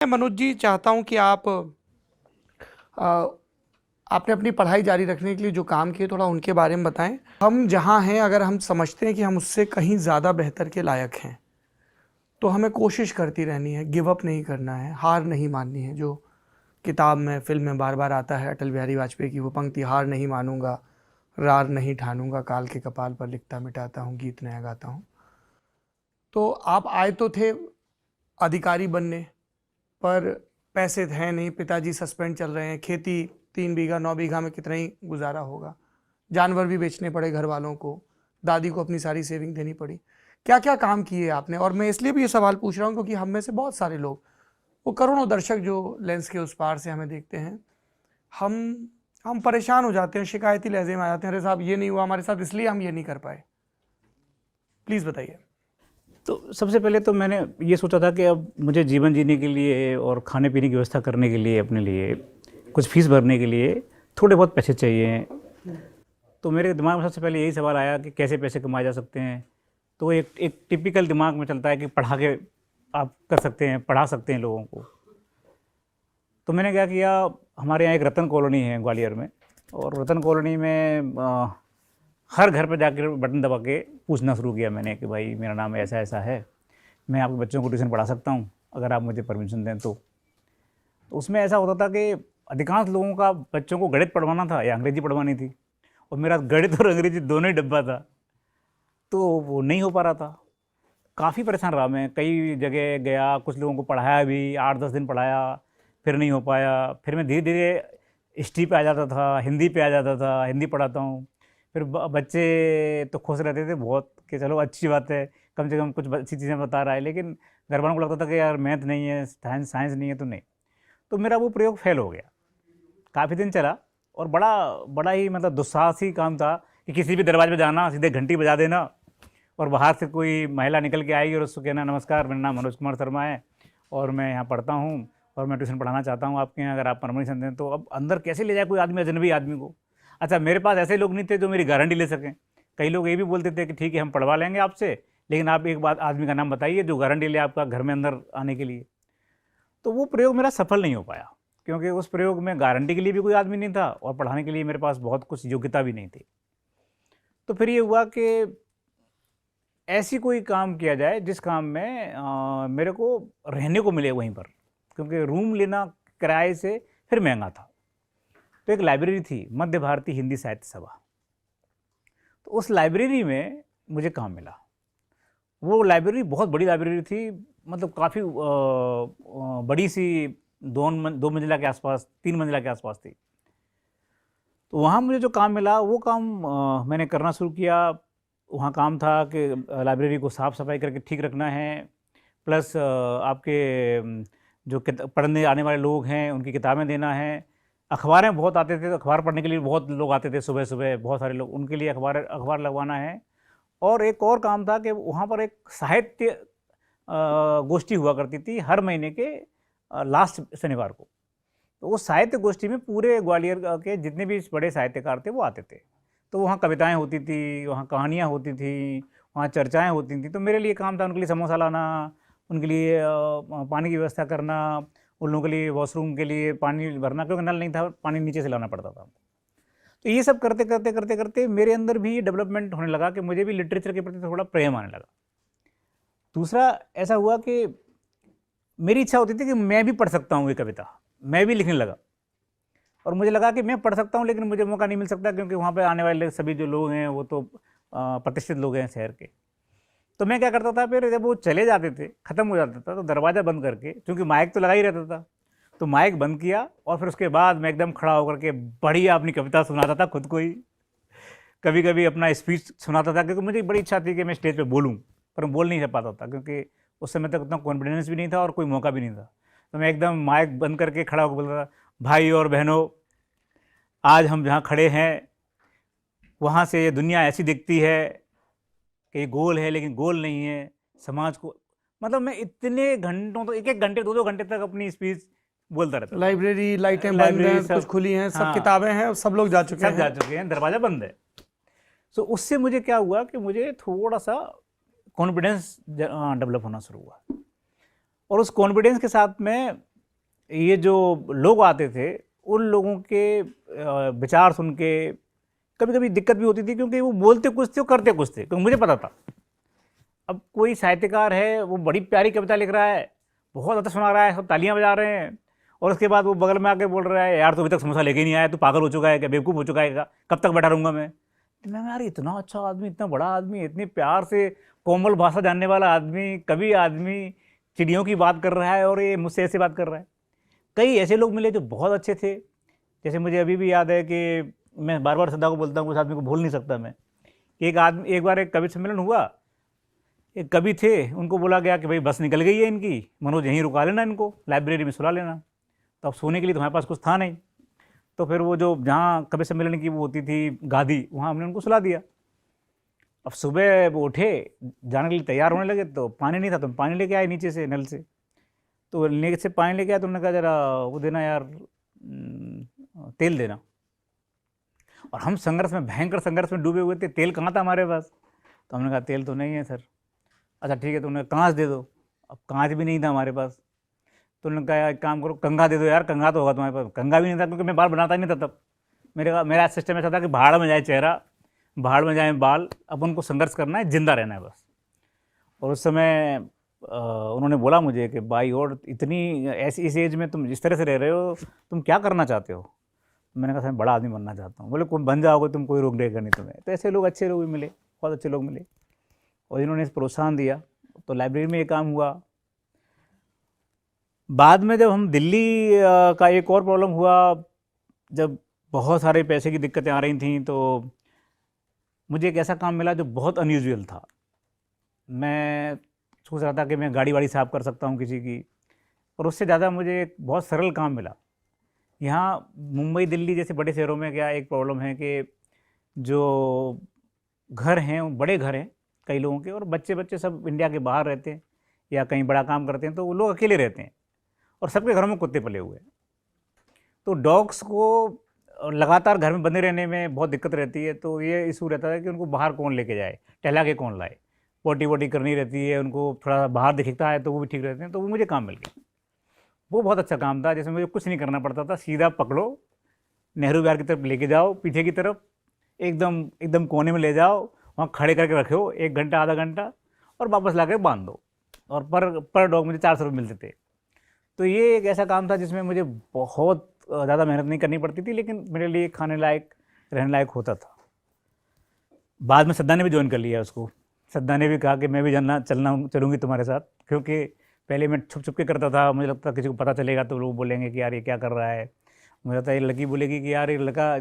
मैं मनोज जी चाहता हूं कि आपने अपनी पढ़ाई जारी रखने के लिए जो काम किए थोड़ा उनके बारे में बताएं। हम जहां हैं, अगर हम समझते हैं कि हम उससे कहीं ज़्यादा बेहतर के लायक हैं तो हमें कोशिश करती रहनी है, गिव अप नहीं करना है, हार नहीं माननी है। जो किताब में, फिल्म में बार बार आता है अटल बिहारी वाजपेयी की वो पंक्ति, हार नहीं मानूंगा, रार नहीं ठानूंगा, काल के कपाल पर लिखता मिटाता हूँ, गीत नया गाता हूँ। तो आप आए तो थे अधिकारी बनने, पर पैसे हैं नहीं, पिताजी सस्पेंड चल रहे हैं, खेती 3 बीघा 9 बीघा में कितना ही गुजारा होगा, जानवर भी बेचने पड़े घर वालों को, दादी को अपनी सारी सेविंग देनी पड़ी। क्या क्या काम किए आपने? और मैं इसलिए भी ये सवाल पूछ रहा हूँ क्योंकि हम में से बहुत सारे लोग, वो करोड़ों दर्शक जो लेंस के उस पार से हमें देखते हैं, हम परेशान हो जाते हैं, शिकायती लहजे में आ जाते हैं, अरे साहब ये नहीं हुआ हमारे साथ इसलिए हम ये नहीं कर पाए। प्लीज़ बताइए। तो सबसे पहले तो मैंने ये सोचा था कि अब मुझे जीवन जीने के लिए और खाने पीने की व्यवस्था करने के लिए, अपने लिए कुछ फीस भरने के लिए थोड़े बहुत पैसे चाहिए। तो मेरे दिमाग में सबसे पहले यही सवाल आया कि कैसे पैसे कमाए जा सकते हैं। तो एक टिपिकल दिमाग में चलता है कि पढ़ा के आप कर सकते हैं, पढ़ा सकते हैं लोगों को। तो मैंने क्या किया, हमारे यहाँ एक रतन कॉलोनी है ग्वालियर में, और रतन कॉलोनी में हर घर पर जाकर बटन दबा के पूछना शुरू किया मैंने कि भाई मेरा नाम ऐसा ऐसा है, मैं आपके बच्चों को ट्यूशन पढ़ा सकता हूँ अगर आप मुझे परमिशन दें तो। उसमें ऐसा होता था कि अधिकांश लोगों का बच्चों को गणित पढ़वाना था या अंग्रेजी पढ़वानी थी, और मेरा गणित और अंग्रेजी दोनों ही डब्बा था, तो वो नहीं हो पा रहा था। काफ़ी परेशान रहा मैं, कई जगह गया, कुछ लोगों को पढ़ाया भी, 8-10 दिन पढ़ाया, फिर नहीं हो पाया। फिर मैं धीरे धीरे हिस्ट्री पे आ जाता था, हिंदी पे आ जाता था, हिंदी पढ़ाता हूँ। फिर बच्चे तो खुश रहते थे बहुत कि चलो अच्छी बात है, कम से कम कुछ अच्छी चीज़ें बता रहा है, लेकिन घर वालों को लगता था कि यार मैथ नहीं है, साइंस नहीं है तो नहीं। तो मेरा वो प्रयोग फेल हो गया। काफ़ी दिन चला, और बड़ा बड़ा ही मतलब दुस्साहसी काम था कि किसी भी दरवाजे पे जाना, सीधे घंटी बजा देना, और बाहर से कोई महिला निकल के आएगी और उसको कहना नमस्कार, मेरा नाम मनोज कुमार शर्मा है और मैं यहाँ पढ़ता हूँ और मैं ट्यूशन पढ़ाना चाहता हूँ आपके यहाँ, अगर आप परमिशन दें तो। अब अंदर कैसे ले जाए कोई आदमी, अजनबी आदमी को। अच्छा, मेरे पास ऐसे लोग नहीं थे जो मेरी गारंटी ले सकें। कई लोग ये भी बोलते थे कि ठीक है हम पढ़वा लेंगे आपसे, लेकिन आप एक बात आदमी का नाम बताइए जो गारंटी ले आपका घर में अंदर आने के लिए। तो वो प्रयोग मेरा सफल नहीं हो पाया, क्योंकि उस प्रयोग में गारंटी के लिए भी कोई आदमी नहीं था और पढ़ाने के लिए मेरे पास बहुत कुछ योग्यता भी नहीं थी। तो फिर ये हुआ कि ऐसी कोई काम किया जाए जिस काम में मेरे को रहने को मिले वहीं पर, क्योंकि रूम लेना किराए से फिर महंगा था। तो एक लाइब्रेरी थी, मध्य भारतीय हिंदी साहित्य सभा। तो उस लाइब्रेरी में मुझे काम मिला। वो लाइब्रेरी बहुत बड़ी लाइब्रेरी थी, मतलब काफ़ी बड़ी सी, 2 मंजिला के आसपास, 3 मंजिला के आसपास थी। तो वहाँ मुझे जो काम मिला वो काम मैंने करना शुरू किया। वहाँ काम था कि लाइब्रेरी को साफ़ सफाई करके ठीक रखना है, प्लस आपके जो पढ़ने आने वाले लोग हैं उनकी किताबें देना है। अखबारें बहुत आते थे, तो अखबार पढ़ने के लिए बहुत लोग आते थे, सुबह सुबह बहुत सारे लोग, उनके लिए अखबार लगवाना है। और एक और काम था कि वहाँ पर एक साहित्य गोष्ठी हुआ करती थी हर महीने के लास्ट शनिवार को। तो उस साहित्य गोष्ठी में पूरे ग्वालियर के जितने भी बड़े साहित्यकार थे वो आते थे। तो वहाँ कविताएं होती थी, वहाँ कहानियाँ होती थी, वहाँ चर्चाएं होती थी। तो मेरे लिए काम था उनके लिए समोसा लाना, उनके लिए पानी की व्यवस्था करना, उन लोगों के लिए वॉशरूम के लिए पानी भरना, क्योंकि नल नहीं था, पानी नीचे से लाना पड़ता था। तो ये सब करते करते करते करते मेरे अंदर भी डेवलपमेंट होने लगा कि मुझे भी लिटरेचर के प्रति थोड़ा प्रेम आने लगा। दूसरा ऐसा हुआ कि मेरी इच्छा होती थी कि मैं भी पढ़ सकता हूँ ये कविता, मैं भी लिखने लगा। और मुझे लगा कि मैं पढ़ सकता हूँ, लेकिन मुझे मौका नहीं मिल सकता, क्योंकि वहाँ पे आने वाले सभी जो लोग हैं वो तो प्रतिष्ठित लोग हैं शहर के। तो मैं क्या करता था, फिर जब वो चले जाते थे, ख़त्म हो जाता था, तो दरवाज़ा बंद करके, क्योंकि माइक तो लगा ही रहता था, तो माइक बंद किया और फिर उसके बाद मैं एकदम खड़ा होकर के बढ़िया अपनी कविता सुनाता था खुद को ही। कभी कभी अपना स्पीच सुनाता था, क्योंकि मुझे बड़ी इच्छा थी कि मैं स्टेज पर बोलूँ, पर मैं बोल नहीं पाता था, क्योंकि उस समय तक उतना कॉन्फिडेंस भी नहीं था और कोई मौका भी नहीं था। तो मैं एकदम माइक बंद करके खड़ा होकर बोलता था, भाई और बहनों, आज हम जहाँ खड़े हैं वहाँ से ये दुनिया ऐसी दिखती है कि ये गोल है लेकिन गोल नहीं है, समाज को, मतलब मैं इतने घंटों, तो 1-1 घंटे 2-2 घंटे तक अपनी स्पीच बोलता रहता था। लाइब्रेरी लाइटें बंद लाइब्रेरी हैं, कुछ सब, खुली हैं, सब हाँ, किताबें हैं, सब लोग जा चुके सब जा हैं। चुके हैं, दरवाज़ा बंद है। तो उससे मुझे क्या हुआ कि मुझे थोड़ा सा कॉन्फिडेंस डेवलप होना शुरू हुआ, और उस कॉन्फिडेंस के साथ में ये जो लोग आते थे उन लोगों के विचार सुन के कभी कभी दिक्कत भी होती थी, क्योंकि वो बोलते कुछ थे और करते कुछ थे, क्योंकि मुझे पता था। अब कोई साहित्यकार है, वो बड़ी प्यारी कविता लिख रहा है, बहुत अच्छा सुना रहा है, सब तालियां बजा रहे हैं, और उसके बाद वो बगल में आके बोल रहा है, यार तू अभी तक समोसा लेके नहीं आया, तू पागल हो चुका है क्या, बेवकूफ़ हो चुका है क्या, कब तक बैठा रहूँगा मैं। तो मैं यार इतना अच्छा आदमी, इतना बड़ा आदमी, इतनी प्यार से कोमल भाषा जानने वाला आदमी, कवि आदमी, चिड़ियों की बात कर रहा है और ये मुझसे ऐसे बात कर रहा है। कई ऐसे लोग मिले जो बहुत अच्छे थे। जैसे मुझे अभी भी याद है कि मैं बार बार श्रद्धा को बोलता हूँ, उस आदमी को भूल नहीं सकता मैं। एक बार एक कवि सम्मेलन हुआ, एक कवि थे, उनको बोला गया कि भाई बस निकल गई है इनकी, मनोज यहीं रुका लेना, इनको लाइब्रेरी में सुला लेना। तो अब सोने के लिए तो हमारे पास कुछ था नहीं, तो फिर वो जो जहाँ कवि सम्मेलन की वो होती थी गादी, वहाँ हमने उनको सुला दिया। अब सुबह वो उठे, जाने के लिए तैयार होने लगे, तो पानी नहीं था, तो हम पानी लेके आए नीचे से नल से। तो नीचे से पानी लेके आया, तो उन्होंने कहा जरा वो देना यार, तेल देना। और हम संघर्ष में, भयंकर संघर्ष में डूबे हुए थे, तेल कहाँ था हमारे पास। तो हमने कहा तेल तो नहीं है सर। अच्छा ठीक है, तो उन्होंने कांच दे दो। अब कांच भी नहीं था हमारे पास, तो उन्होंने कहा एक काम करो, कंघा दे दो यार, कंघा तो होगा तुम्हारे पास। कंघा भी नहीं था, क्योंकि मैं बाल बनाता ही नहीं था तब। मेरा सिस्टम ऐसा था कि भाड़ में जाए चेहरा, भाड़ में जाए बाल, अब उनको संघर्ष करना है, जिंदा रहना है बस। और उस समय उन्होंने बोला मुझे कि भाई, और इतनी ऐसी इस एज में तुम इस तरह से रह रहे हो, तुम क्या करना चाहते हो। मैंने कहा सर बड़ा आदमी बनना चाहता हूँ। बोले कोई बन जाओगे तुम, कोई रोक देगा नहीं तुम्हें। तो ऐसे लोग, अच्छे लोग भी मिले, बहुत अच्छे लोग मिले, और इन्होंने प्रोत्साहन दिया। तो लाइब्रेरी में ये काम हुआ। बाद में जब हम दिल्ली का एक और प्रॉब्लम हुआ, जब बहुत सारे पैसे की दिक्कतें आ रही थी, तो मुझे एक ऐसा काम मिला जो बहुत अनयूजुअल था। मैं सोच रहा था कि मैं गाड़ी वाड़ी साफ कर सकता हूँ किसी की, और उससे ज़्यादा मुझे एक बहुत सरल काम मिला। यहाँ मुंबई दिल्ली जैसे बड़े शहरों में क्या एक प्रॉब्लम है कि जो घर हैं वो बड़े घर हैं कई लोगों के, और बच्चे सब इंडिया के बाहर रहते हैं या कहीं बड़ा काम करते हैं, तो वो लोग अकेले रहते हैं, और सबके घरों में कुत्ते पले हुए हैं। तो डॉग्स को लगातार घर में बंधे रहने में बहुत दिक्कत रहती है। तो ये इशू रहता है कि उनको बाहर कौन लेके जाए, टहला के कौन लाए, पोटी वोटी करनी रहती है, उनको थोड़ा बाहर दिखता है तो वो भी ठीक रहते हैं। तो वो मुझे काम मिल गया, वो बहुत अच्छा काम था, जिसमें मुझे कुछ नहीं करना पड़ता था। सीधा पकड़ो, नेहरू विहार की तरफ लेके जाओ, पीछे की तरफ एकदम एकदम कोने में ले जाओ, वहाँ खड़े करके रखो 1 घंटा आधा घंटा, और वापस ला कर बांध दो। और पर डॉग मुझे 400 रुपये मिलते थे। तो ये एक ऐसा काम था जिसमें मुझे बहुत ज़्यादा मेहनत नहीं करनी पड़ती थी, लेकिन मेरे लिए खाने लायक, रहने लायक होता था। बाद में श्रद्धा ने भी ज्वाइन कर लिया उसको। श्रद्धा ने भी कहा कि मैं भी चलूँगी तुम्हारे साथ, क्योंकि पहले मैं छुप छुप के करता था, मुझे लगता था किसी को पता चलेगा तो लोग बोलेंगे कि यार ये क्या कर रहा है। मुझे लगता है ये लड़की बोलेगी कि यार ये लड़का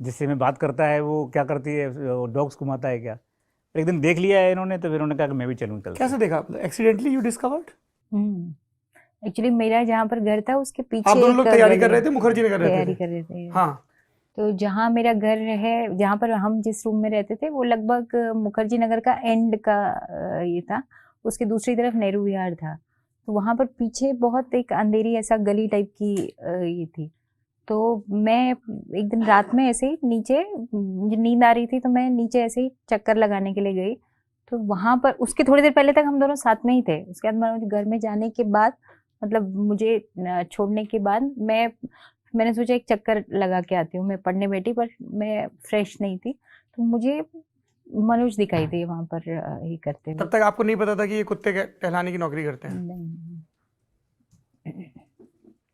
जिससे मैं बात करता है वो क्या करती है, डॉग्स घुमाता है क्या। एक दिन देख लिया है इन्होंने, तो फिर उन्होंने कहा कि मैं भी चलूँ। कैसे देखा? Accidentally you discovered? एक्चुअली मेरा जहाँ पर घर था उसके पीछे आप दोनों लोग तैयारी कर रहे थे, मुखर्जी नगर तैयारी कर रहे थे। हाँ। तो जहाँ मेरा घर है, जहाँ पर हम जिस रूम में रहते थे, वो लगभग मुखर्जी नगर का एंड का ये था, उसके दूसरी तरफ नेहरू विहार था। तो वहाँ पर पीछे बहुत एक अंधेरी ऐसा गली टाइप की ये थी। तो मैं एक दिन रात में ऐसे ही नीचे, मुझे नींद आ रही थी, तो मैं नीचे ऐसे ही चक्कर लगाने के लिए गई। तो वहाँ पर उसके थोड़ी देर पहले तक हम दोनों साथ में ही थे। उसके बाद मुझे घर में जाने के बाद, मतलब मुझे छोड़ने के बाद मैंने सोचा एक चक्कर लगा के आती हूँ। मैं पढ़ने बैठी, पर मैं फ्रेश नहीं थी, तो मुझे मनोज दिखाई दिए वहाँ पर ये करते हुए। तब तक आपको नहीं पता था कि ये कुत्ते टहलाने की नौकरी करते हैं? नहीं।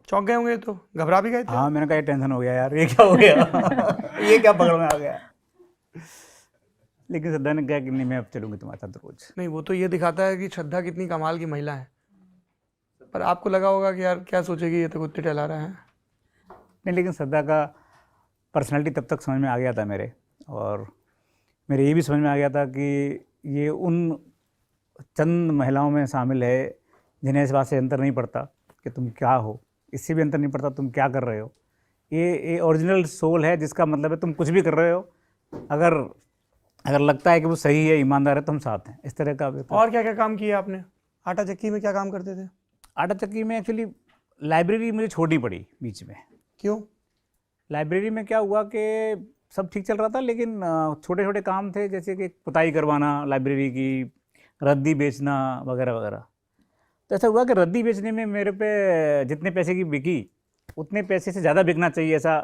चौंक गए होंगे, तो घबरा भी गए थे? हाँ, मैंने कहा ये टेंशन हो गया यार, ये क्या हो गया ये क्या पकड़ में आ गया। लेकिन श्रद्धा ने कहा कि नहीं, मैं अब चलूँगी तुम्हारे साथ रोज। नहीं, वो तो ये दिखाता है कि श्रद्धा कितनी कमाल की महिला है। पर आपको लगा होगा कि यार क्या सोचेगी, ये तो कुत्ते टहला रहा है। नहीं, लेकिन श्रद्धा का पर्सनालिटी तब तक समझ में आ गया था मेरे, और मेरे ये भी समझ में आ गया था कि ये उन चंद महिलाओं में शामिल है जिन्हें इस बात से अंतर नहीं पड़ता कि तुम क्या हो, इससे भी अंतर नहीं पड़ता तुम क्या कर रहे हो। ये ओरिजिनल सोल है, जिसका मतलब है तुम कुछ भी कर रहे हो, अगर लगता है कि वो सही है, ईमानदार है, तो हम साथ हैं, इस तरह का। और क्या क्या काम किया आपने? आटा चक्की में क्या काम करते थे? आटा चक्की में एक्चुअली लाइब्रेरी मुझे छोड़नी पड़ी बीच में। क्यों? लाइब्रेरी में क्या हुआ कि सब ठीक चल रहा था, लेकिन छोटे छोटे काम थे, जैसे कि पुताई करवाना लाइब्रेरी की, रद्दी बेचना वगैरह वगैरह। तो ऐसा हुआ कि रद्दी बेचने में मेरे पे जितने पैसे की बिकी उतने पैसे से ज़्यादा बिकना चाहिए, ऐसा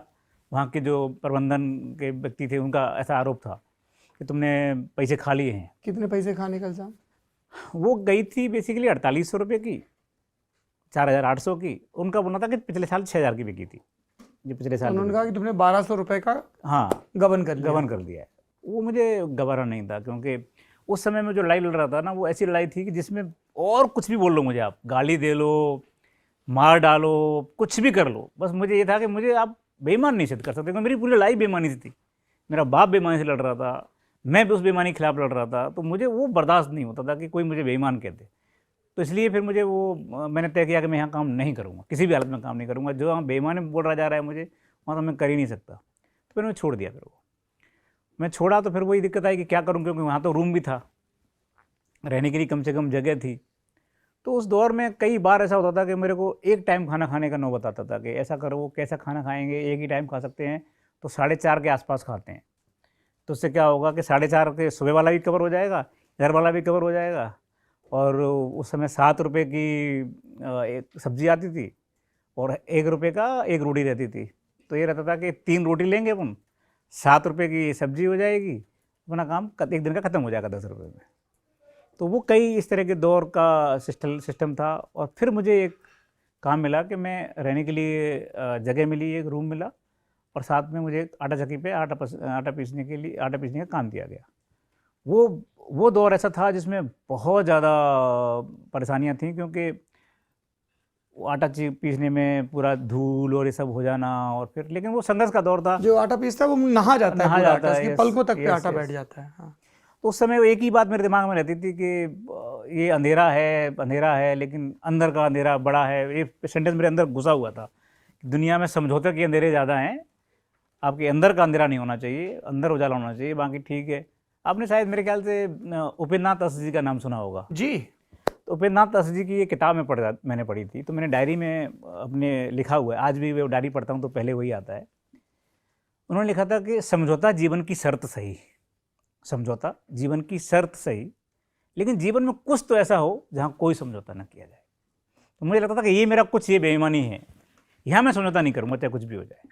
वहाँ के जो प्रबंधन के व्यक्ति थे उनका ऐसा आरोप था कि तुमने पैसे खा लिए हैं। कितने पैसे खाने का इल्ज़ाम? वो गई थी बेसिकली 4800 रुपये की, 4800 की। उनका बोलना था कि पिछले साल 6000 की बिकी थी, जो पिछले साल उन्होंने कहा कि तुमने 1200 रुपए का हाँ गबन कर लिया। गबन कर दिया है। वो मुझे गवारा नहीं था, क्योंकि उस समय में जो लड़ाई लड़ रहा था ना, वो ऐसी लड़ाई थी कि जिसमें और कुछ भी बोल लो मुझे, आप गाली दे लो, मार डालो, कुछ भी कर लो, बस मुझे ये था कि मुझे आप बेईमान नहीं सिद्ध कर सकते, क्योंकि मेरी पूरी लड़ाई बेईमानी से थी। मेरा बाप बेईमानी से लड़ रहा था, मैं भी उस बेईमानी के खिलाफ लड़ रहा था, तो मुझे वो बर्दाश्त नहीं होता था कि कोई मुझे बेईमान कहते। तो इसलिए फिर मुझे वो मैंने तय किया कि मैं यहाँ काम नहीं करूँगा, किसी भी हालत में काम नहीं करूँगा। जो वहाँ बेईमानी बोल रहा जा रहा है मुझे, वहाँ तो मैं कर ही नहीं सकता। तो फिर मैं छोड़ दिया। फिर वो मैं छोड़ा तो फिर वही दिक्कत आई कि क्या करूँ, क्योंकि वहाँ तो रूम भी था, रहने के लिए कम से कम जगह थी। तो उस दौर में कई बार ऐसा होता था कि मेरे को एक टाइम खाना खाने का नौबत आता था कि ऐसा करो, कैसा खाना खाएंगे, एक ही टाइम खा सकते हैं, तो 4:30 के आसपास खाते हैं। तो उससे क्या होगा कि 4:30 के सुबह वाला भी कवर हो जाएगा, घर वाला भी कवर हो जाएगा। और उस समय 7 रुपये की एक सब्ज़ी आती थी और 1 रुपये का एक रोटी रहती थी। तो ये रहता था कि 3 रोटी लेंगे अपन, 7 रुपये की सब्ज़ी हो जाएगी, अपना काम एक दिन का ख़त्म हो जाएगा 10 रुपये में। तो वो कई इस तरह के दौर का सिस्टम था। और फिर मुझे एक काम मिला कि मैं रहने के लिए जगह मिली, एक रूम मिला, और साथ में मुझे आटा चक्की पे आटा पीसने का काम दिया गया। वो दौर ऐसा था जिसमें बहुत ज़्यादा परेशानियां थीं, क्योंकि वो आटा पीसने में पूरा धूल और ये सब हो जाना, और फिर लेकिन वो संघर्ष का दौर था। जो आटा पीसता है वो नहा जाता है, पूरा आटा, इसके यस, पलकों तक पे यस, आटा यस। बैठ जाता है। हाँ। तो उस समय एक ही बात मेरे दिमाग में रहती थी कि ये अंधेरा है लेकिन अंदर का अंधेरा बड़ा है। ये सेंटेंस मेरे अंदर घुसा हुआ था। दुनिया में समझौते के अंधेरे ज़्यादा हैं, आपके अंदर का अंधेरा नहीं होना चाहिए, अंदर उजाला होना चाहिए, बाकी ठीक है। आपने शायद मेरे ख्याल से उपेंद्र नाथ असद जी का नाम सुना होगा जी। तो उपेंद्र नाथ असद जी की ये किताब मैंने पढ़ी थी। तो मैंने डायरी में अपने लिखा हुआ है, आज भी वो डायरी पढ़ता हूँ तो पहले वही आता है। उन्होंने लिखा था कि समझौता जीवन की शर्त सही, समझौता जीवन की शर्त सही, लेकिन जीवन में कुछ तो ऐसा हो जहाँ कोई समझौता न किया जाए। तो मुझे लगता था कि ये मेरा कुछ ये बेईमानी है, यहाँ मैं समझौता नहीं करूँगा चाहे कुछ भी हो जाए।